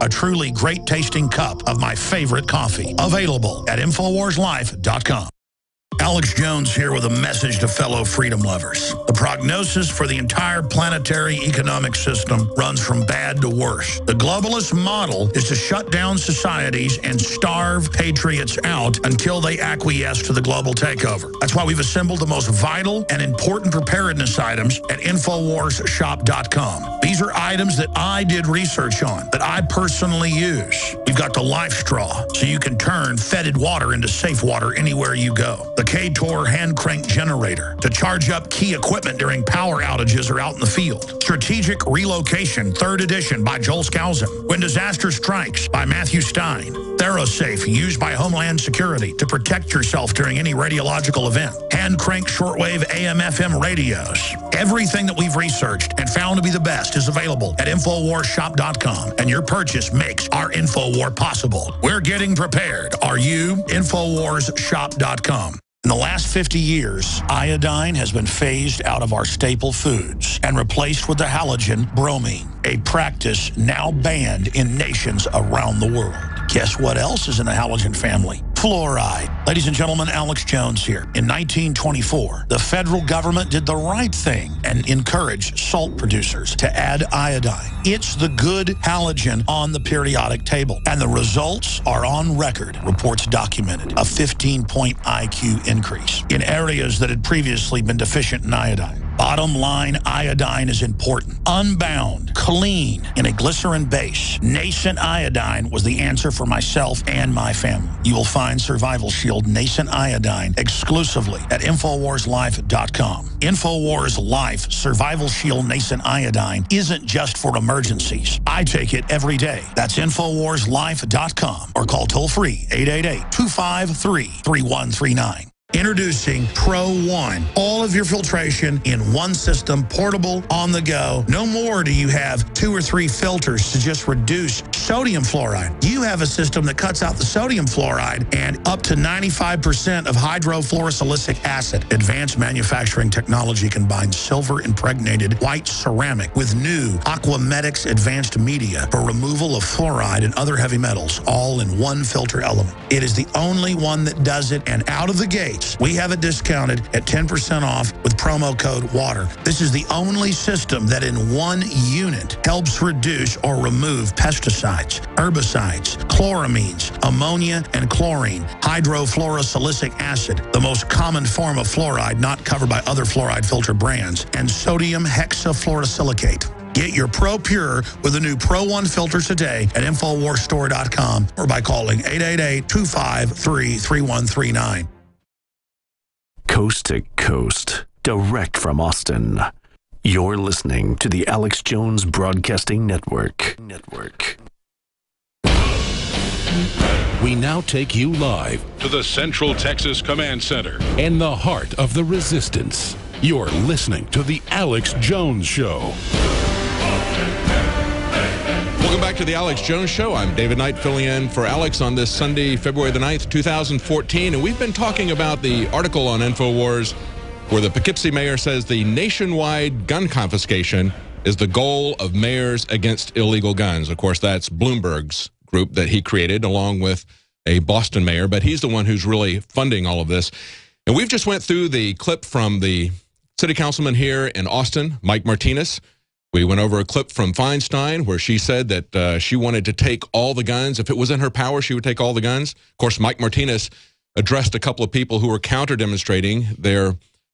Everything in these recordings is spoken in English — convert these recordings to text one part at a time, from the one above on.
a truly great-tasting cup of my favorite coffee. Available at InfoWarsLife.com. Alex Jones here with a message to fellow freedom lovers. The prognosis for the entire planetary economic system runs from bad to worse. The globalist model is to shut down societies and starve patriots out until they acquiesce to the global takeover. That's why we've assembled the most vital and important preparedness items at InfoWarsShop.com. These are items that I did research on, that I personally use. We've got the Life Straw, so you can turn fetid water into safe water anywhere you go. The K-Tor hand crank generator to charge up key equipment during power outages or out in the field. Strategic Relocation, 3rd edition by Joel Skousen. When Disaster Strikes by Matthew Stein. ThyroSafe, used by Homeland Security to protect yourself during any radiological event. Hand crank shortwave AM/FM radios. Everything that we've researched and found to be the best is available at InfoWarsShop.com, and your purchase makes our InfoWar possible. We're getting prepared. Are you? InfoWarsShop.com. In the last 50 years, iodine has been phased out of our staple foods and replaced with the halogen bromine, a practice now banned in nations around the world. Guess what else is in the halogen family? Fluoride. Ladies and gentlemen, Alex Jones here. In 1924, the federal government did the right thing and encouraged salt producers to add iodine. It's the good halogen on the periodic table, and the results are on record. Reports documented a 15-point IQ increase in areas that had previously been deficient in iodine. Bottom line, iodine is important. Unbound, clean, in a glycerin base. Nascent iodine was the answer for myself and my family. You will find Survival Shield Nascent Iodine exclusively at InfoWarsLife.com. InfoWars Life Survival Shield Nascent Iodine isn't just for emergencies. I take it every day. That's InfoWarsLife.com or call toll-free 888-253-3139. Introducing Pro One. All of your filtration in one system, portable, on the go. No more do you have 2 or 3 filters to just reduce sodium fluoride. You have a system that cuts out the sodium fluoride and up to 95% of hydrofluorosilicic acid. Advanced manufacturing technology combines silver-impregnated white ceramic with new Aquamedics advanced media for removal of fluoride and other heavy metals, all in one filter element. It is the only one that does it, and out of the gate, we have it discounted at 10% off with promo code WATER. This is the only system that in one unit helps reduce or remove pesticides, herbicides, chloramines, ammonia, and chlorine, hydrofluorosilicic acid, the most common form of fluoride not covered by other fluoride filter brands, and sodium hexafluorosilicate. Get your Pro Pure with the new Pro One filter today at InfoWarsStore.com or by calling 888-253-3139. Coast to coast, direct from Austin. You're listening to the Alex Jones Broadcasting Network. We now take you live to the Central Texas Command Center in the heart of the resistance. You're listening to the Alex Jones Show. Welcome back to the Alex Jones Show. I'm David Knight filling in for Alex on this Sunday, February the 9th, 2014. And we've been talking about the article on InfoWars where the Poughkeepsie mayor says the nationwide gun confiscation is the goal of mayors against illegal guns. Of course, that's Bloomberg's group that he created along with a Boston mayor, but he's the one who's really funding all of this. And we've just went through the clip from the city councilman here in Austin, Mike Martinez. We went over a clip from Feinstein where she said that she wanted to take all the guns. If it was in her power, she would take all the guns. Of course, Mike Martinez addressed a couple of people who were counter-demonstrating. Their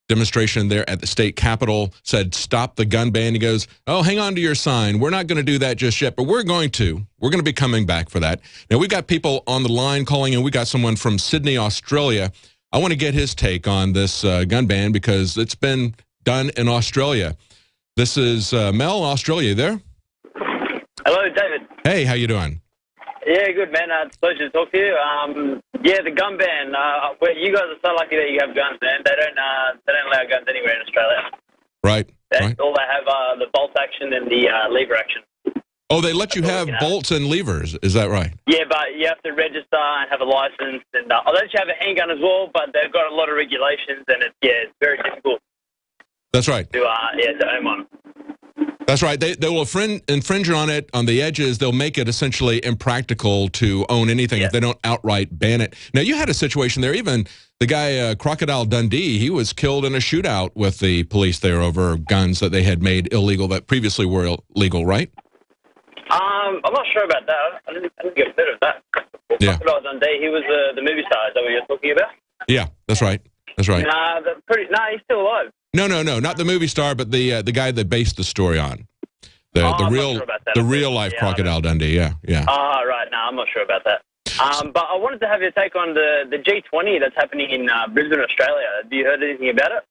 demonstration there at the state capitol said, stop the gun ban. He goes, oh, hang on to your sign. We're not going to do that just yet, but we're going to. We're going to be coming back for that. Now, we've got people on the line calling, and we got someone from Sydney, Australia. I want to get his take on this gun ban because it's been done in Australia. This is Mel, Australia. You there? Hello, David. Hey, how you doing? Yeah, good, man. It's a pleasure to talk to you. Yeah, the gun ban. Well, you guys are so lucky that you have guns, man. They don't allow guns anywhere in Australia. Right. All they have the bolt action and the lever action. Oh, they let you have bolts and levers. Is that right? Yeah, but you have to register and have a license, and they let you have a handgun as well. But they've got a lot of regulations, and it's very difficult. That's right. To own one. That's right. They will infringe on it on the edges. They'll make it essentially impractical to own anything if they don't outright ban it. Now, you had a situation there. Even the guy, Crocodile Dundee, he was killed in a shootout with the police there over guns that they had made illegal that previously were illegal, right? I'm not sure about that. I didn't get a bit of that. Yeah. Crocodile Dundee, he was the movie star. Is that what you're talking about? Yeah, that's right. That's right. Nah, he's still alive. No, not the movie star, but the guy that based the story on the real life Crocodile Dundee. Yeah. Right. No, I'm not sure about that. But I wanted to have your take on the G20 that's happening in Brisbane, Australia. Have you heard anything about it?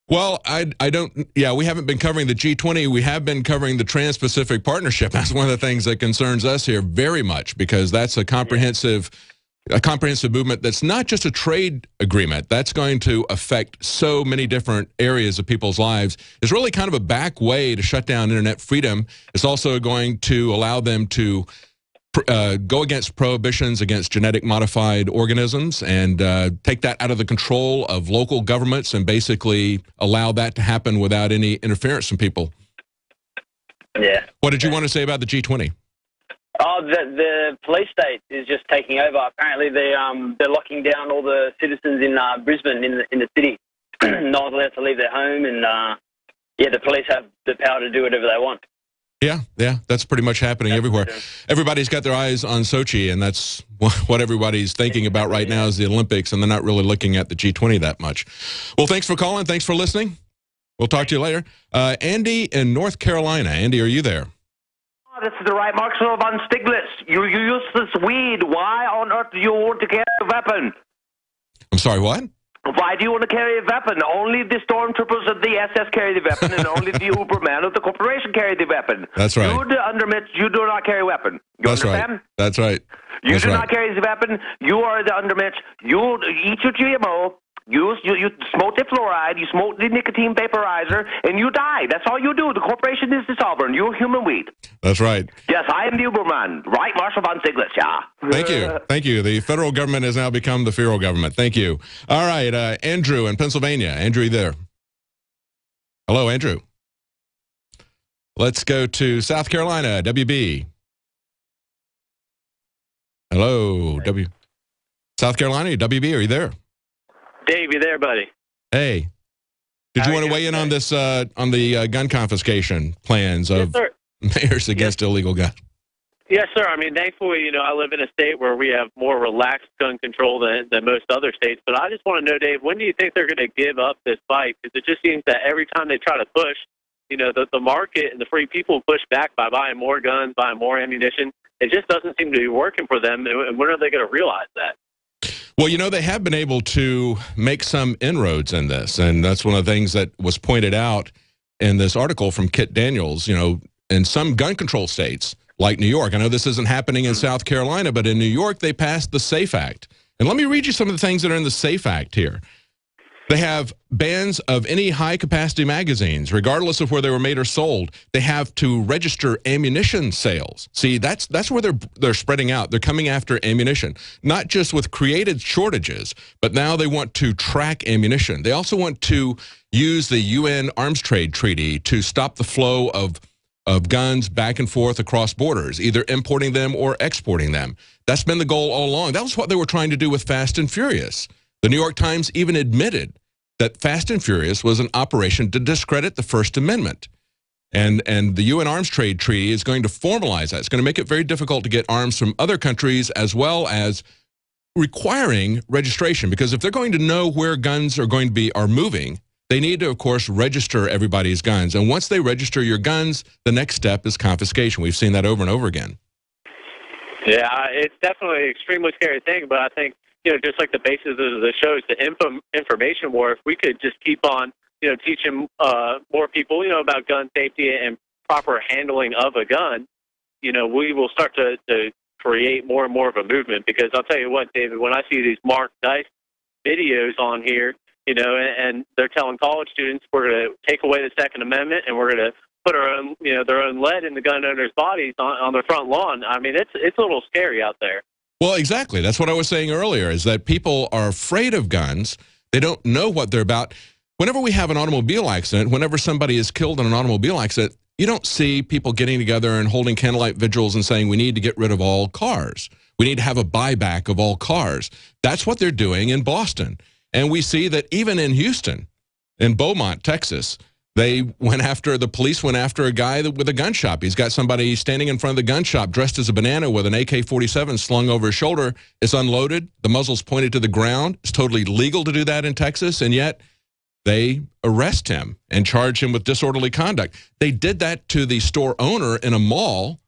Well, I don't. Yeah, we haven't been covering the G20. We have been covering the Trans-Pacific Partnership. That's one of the things that concerns us here very much, because that's a comprehensive movement that's not just a trade agreement. That's going to affect so many different areas of people's lives. It's really kind of a back way to shut down internet freedom. It's also going to allow them to go against prohibitions against genetic modified organisms and take that out of the control of local governments and basically allow that to happen without any interference from people. Yeah. What did you want to say about the G20? Oh, the police state is just taking over. Apparently, they're locking down all the citizens in Brisbane in the city. No one's allowed to leave their home, and the police have the power to do whatever they want. Yeah, that's pretty much happening everywhere. Everybody's got their eyes on Sochi, and that's what everybody's thinking about right now is the Olympics, and they're not really looking at the G20 that much. Well, thanks for calling. Thanks for listening. We'll talk to you later. Andy in North Carolina. Andy, are you there? This is the right Marshal von Stiglitz. You useless weed. Why on earth do you want to carry a weapon? I'm sorry, what? Why do you want to carry a weapon? Only the stormtroopers of the SS carry the weapon, and only the Uberman of the corporation carry the weapon. That's right. You, the undermits, you do not carry a weapon. You That's understand? Right. That's right. You That's do right. not carry the weapon. You are the undermits. You eat your GMO. You smoke the fluoride, you smoke the nicotine vaporizer, and you die. That's all you do. The corporation is the sovereign. You're human weed. That's right. Yes, I am the Uberman. Right, Marshal von Stiglitz, yeah. Thank you. Thank you. The federal government has now become the feral government. Thank you. All right, Andrew in Pennsylvania. Andrew, you there? Hello, Andrew. Let's go to South Carolina, WB. Hello, South Carolina, WB, are you there? Dave, you there, buddy? Hey, did you want to weigh in on this on the gun confiscation plans of mayors against illegal guns? Yes, sir. I mean, thankfully, I live in a state where we have more relaxed gun control than most other states. But I just want to know, Dave, when do you think they're going to give up this fight? Because it just seems that every time they try to push, the market and the free people push back by buying more guns, buying more ammunition. It just doesn't seem to be working for them. And when are they going to realize that? Well, they have been able to make some inroads in this, and that's one of the things that was pointed out in this article from Kit Daniels. In some gun control states, like New York, I know this isn't happening in South Carolina, but in New York, they passed the SAFE Act. And let me read you some of the things that are in the SAFE Act here. They have bans of any high-capacity magazines, regardless of where they were made or sold. They have to register ammunition sales. See, that's where they're spreading out. They're coming after ammunition, not just with created shortages, but now they want to track ammunition. They also want to use the UN Arms Trade Treaty to stop the flow of guns back and forth across borders, either importing them or exporting them. That's been the goal all along. That was what they were trying to do with Fast and Furious. The New York Times even admitted that Fast and Furious was an operation to discredit the First Amendment. And the UN Arms Trade Treaty is going to formalize that. It's going to make it very difficult to get arms from other countries, as well as requiring registration. Because if they're going to know where guns are moving, they need to, of course, register everybody's guns. And once they register your guns, the next step is confiscation. We've seen that over and over again. Yeah, it's definitely an extremely scary thing, but I think, just like the basis of the show is the information war, if we could just keep on, teaching more people, about gun safety and proper handling of a gun, we will start to create more and more of a movement. Because I'll tell you what, David, when I see these Mark Dice videos on here, and they're telling college students we're going to take away the Second Amendment and we're going to put our own, their own lead in the gun owners' bodies on their front lawn. I mean, it's a little scary out there. Well, exactly. That's what I was saying earlier, is that people are afraid of guns. They don't know what they're about. Whenever we have an automobile accident, whenever somebody is killed in an automobile accident, You don't see people getting together and holding candlelight vigils and saying we need to get rid of all cars. We need to have a buyback of all cars. That's what they're doing in Boston. And we see that even in Houston, in Beaumont, Texas, the police went after a guy with a gun shop. He's got somebody standing in front of the gun shop dressed as a banana with an AK-47 slung over his shoulder. It's unloaded. The muzzle's pointed to the ground. It's totally legal to do that in Texas, and yet they arrest him and charge him with disorderly conduct. They did that to the store owner in a mall,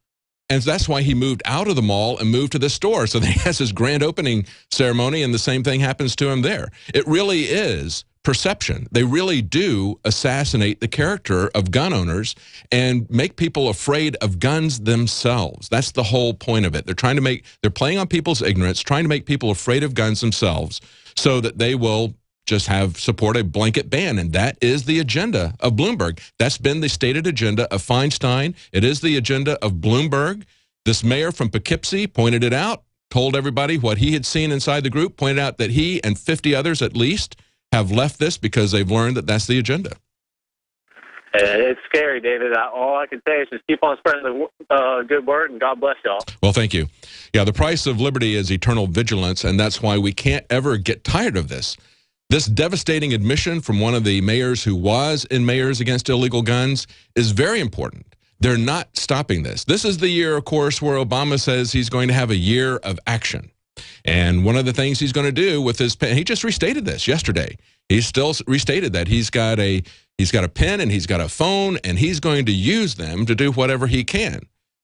and that's why he moved out of the mall and moved to this store. So he has his grand opening ceremony, and the same thing happens to him there. It really is perception. They really do assassinate the character of gun owners and make people afraid of guns themselves. That's the whole point of it. They're playing on people's ignorance, trying to make people afraid of guns themselves so that they will just support a blanket ban. And that is the agenda of Bloomberg. That's been the stated agenda of Feinstein. It is the agenda of Bloomberg. This mayor from Poughkeepsie pointed it out, told everybody what he had seen inside the group, pointed out that he and 50 others at least have left this because they've learned that that's the agenda. It's scary, David. All I can say is just keep on spreading the good word, and God bless y'all. Well, thank you. Yeah, the price of liberty is eternal vigilance, and that's why we can't ever get tired of this. This devastating admission from one of the mayors who was in Mayors Against Illegal Guns is very important. They're not stopping this. This is the year, of course, where Obama says he's going to have a year of action. And one of the things he's going to do with his pen, he just restated this yesterday. He's still restated that he's got a pen and he's got a phone, and he's going to use them to do whatever he can.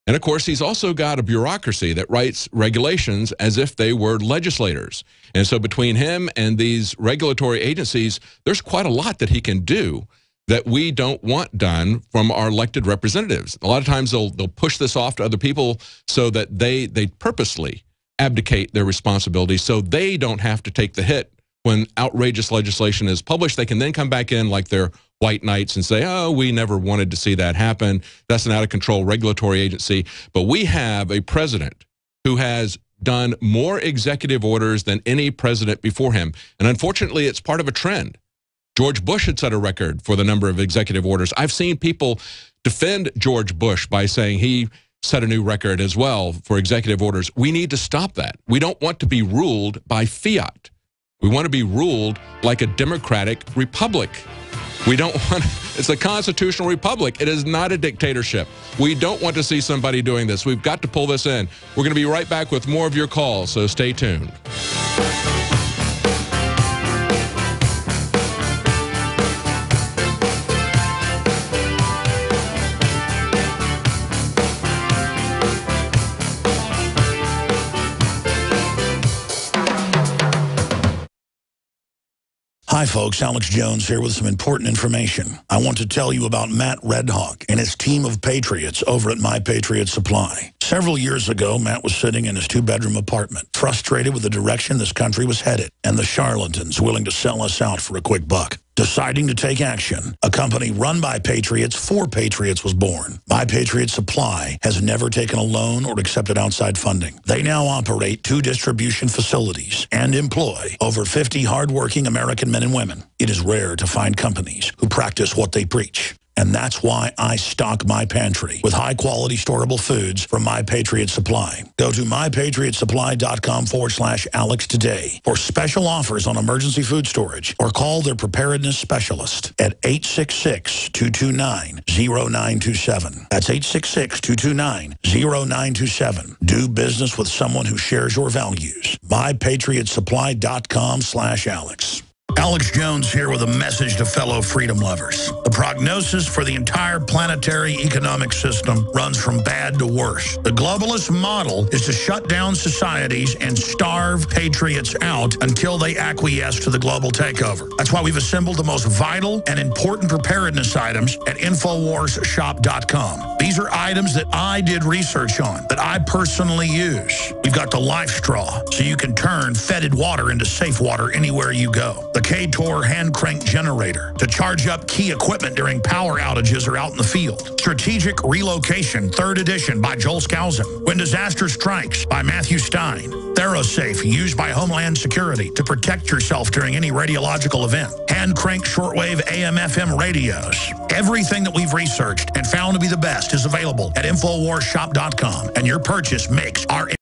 And of course, he's also got a bureaucracy that writes regulations as if they were legislators. And so between him and these regulatory agencies, there's quite a lot that he can do that we don't want done from our elected representatives. A lot of times they'll push this off to other people so that they purposely abdicate their responsibilities so they don't have to take the hit when outrageous legislation is published. They can then come back in like they're white knights and say, oh, we never wanted to see that happen. That's an out-of-control regulatory agency. But we have a president who has done more executive orders than any president before him. And unfortunately, it's part of a trend. George Bush had set a record for the number of executive orders. I've seen people defend George Bush by saying he set a new record as well for executive orders. We need to stop that. We don't want to be ruled by fiat. We want to be ruled like a democratic republic. We don't want, it's a constitutional republic. It is not a dictatorship. We don't want to see somebody doing this. We've got to pull this in. We're going to be right back with more of your calls, so stay tuned. Hi, folks. Alex Jones here with some important information. I want to tell you about Matt Redhawk and his team of patriots over at My Patriot Supply. Several years ago, Matt was sitting in his two-bedroom apartment, frustrated with the direction this country was headed and the charlatans willing to sell us out for a quick buck. Deciding to take action, a company run by patriots for patriots was born. My Patriot Supply has never taken a loan or accepted outside funding. They now operate 2 distribution facilities and employ over 50 hardworking American men and women. It is rare to find companies who practice what they preach. And that's why I stock my pantry with high-quality storable foods from My Patriot Supply. Go to mypatriotsupply.com/Alex today for special offers on emergency food storage, or call their preparedness specialist at 866-229-0927. That's 866-229-0927. Do business with someone who shares your values. mypatriotsupply.com/Alex. Alex Jones here with a message to fellow freedom lovers. The prognosis for the entire planetary economic system runs from bad to worse. The globalist model is to shut down societies and starve patriots out until they acquiesce to the global takeover. That's why we've assembled the most vital and important preparedness items at InfoWarsShop.com. These are items that I did research on, that I personally use. We've got the Life Straw, so you can turn fetid water into safe water anywhere you go. The K-Tor hand crank generator to charge up key equipment during power outages or out in the field. Strategic Relocation, 3rd edition by Joel Skousen. When Disaster Strikes by Matthew Stein. ThyroSafe, used by Homeland Security to protect yourself during any radiological event. Hand crank shortwave AM/FM radios. Everything that we've researched and found to be the best is available at InfoWarsShop.com, and your purchase makes our